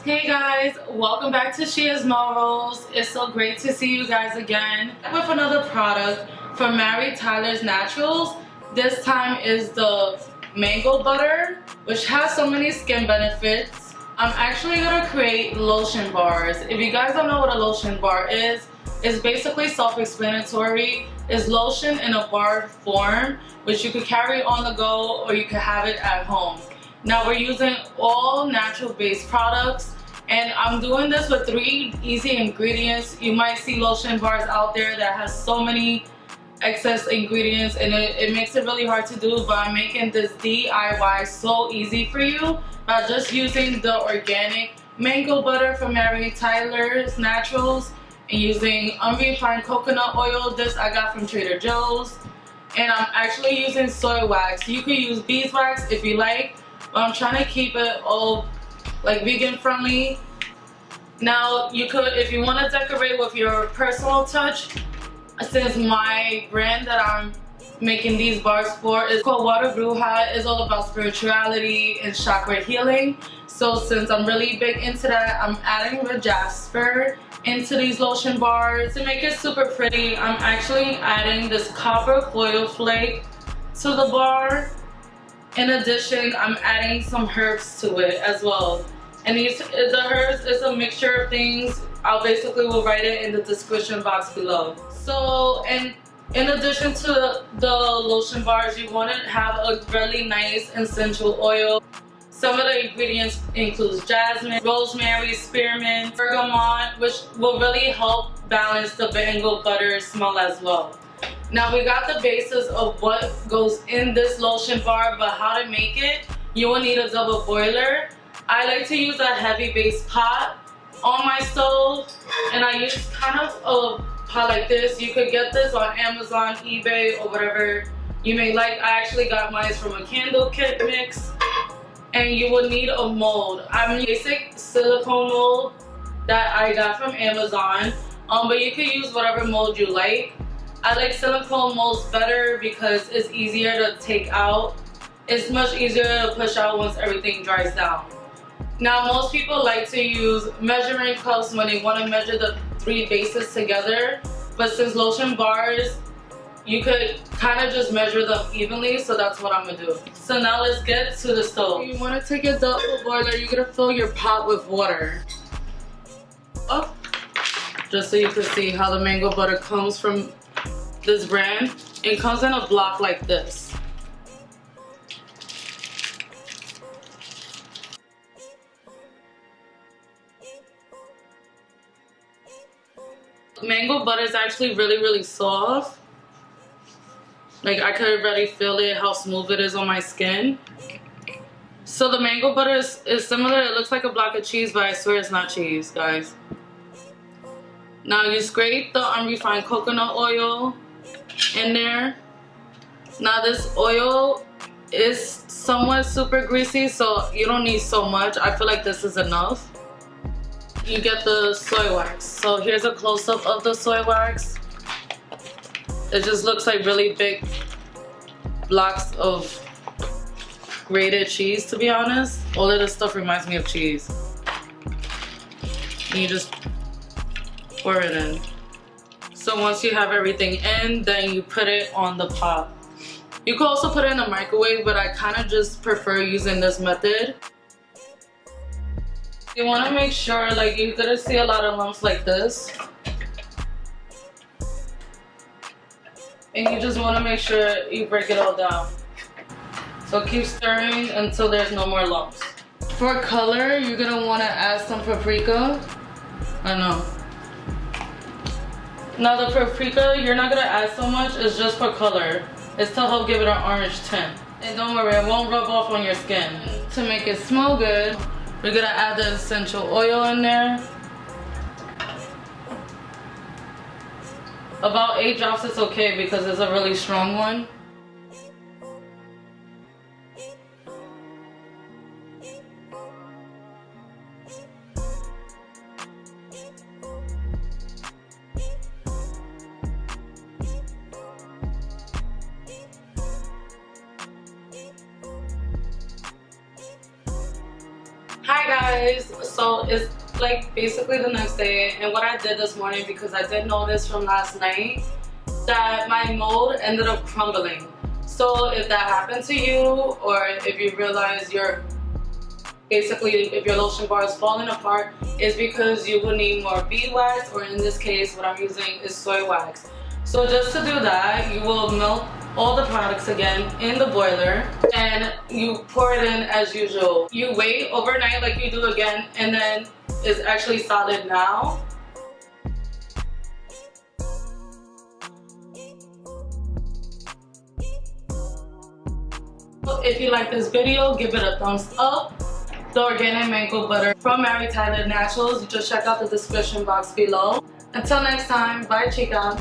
Hey guys, welcome back to Shia's Morals. It's so great to see you guys again with another product from Tylor's Naturals. This time is the mango butter, which has so many skin benefits. I'm actually gonna create lotion bars. If you guys don't know what a lotion bar is, it's basically self-explanatory. It's lotion in a bar form, which you could carry on the go or you could have it at home. Now we're using all natural based products, and I'm doing this with 3 easy ingredients. You might see lotion bars out there that has so many excess ingredients and it makes it really hard to do, but I'm making this DIY so easy for you by just using the organic mango butter from Tylor's Naturals and using unrefined coconut oil. This I got from Trader Joe's, and I'm actually using soy wax. You could use beeswax if you like, but I'm trying to keep it all like vegan friendly. Now you could, if you want to decorate with your personal touch, since my brand that I'm making these bars for is called WaterBruija, is all about spirituality and chakra healing. So since I'm really big into that, I'm adding the jasper into these lotion bars. To make it super pretty, I'm actually adding this copper foil flake to the bar. In addition, I'm adding some herbs to it as well. And the herbs is a mixture of things. I'll basically will write it in the description box below. So, and in addition to the lotion bars, you want to have a really nice essential oil. Some of the ingredients include jasmine, rosemary, spearmint, bergamot, which will really help balance the mango butter smell as well. Now we got the basis of what goes in this lotion bar, but how to make it, you will need a double boiler. I like to use a heavy base pot on my stove, and I use kind of a pot like this. You could get this on Amazon, eBay, or whatever you may like. I actually got mine from a candle kit mix. And you will need a mold. I'm using basic silicone mold that I got from Amazon, but you can use whatever mold you like. I like silicone molds better because it's easier to take out. It's much easier to push out once everything dries down. Now most people like to use measuring cups when they want to measure the 3 bases together, but since lotion bars, you could kind of just measure them evenly, so that's what I'm gonna do. So now let's get to the stove. You want to take a double boiler, you're gonna fill your pot with water. Oh, just so you can see how the mango butter comes from this brand. It comes in a block like this. Mango butter is actually really soft. Like I could already feel it, how smooth it is on my skin. So the mango butter is similar. It looks like a block of cheese, but I swear it's not cheese, guys. Now you scrape the unrefined coconut oil in there. Now this oil is somewhat super greasy, so you don't need so much. I feel like this is enough. You get the soy wax. So here's a close-up of the soy wax. It just looks like really big blocks of grated cheese, to be honest. All of this stuff reminds me of cheese. And you just pour it in. So once you have everything in, then you put it on the pot. You can also put it in a microwave, but I kind of just prefer using this method. You want to make sure, like, you're gonna see a lot of lumps like this. And you just want to make sure you break it all down. So keep stirring until there's no more lumps. For color, you're going to want to add some paprika. I know. Now the paprika, you're not going to add so much. It's just for color. It's to help give it an orange tint. And don't worry, it won't rub off on your skin. To make it smell good, we're going to add the essential oil in there. About 8 drops is okay because it's a really strong one. guys, so it's like basically the next day, and what I did this morning, because I did notice from last night that my mold ended up crumbling. So if that happened to you, or if you realize you're basically, if your lotion bar is falling apart, is because you will need more beeswax, or in this case what I'm using is soy wax. So just to do that, you will melt all the products again in the boiler and you pour it in as usual. You wait overnight like you do again, and then it's actually solid now. If you like this video, give it a thumbs up. The organic mango butter from Mary Tylor Naturals, just check out the description box below. Until next time, bye chica.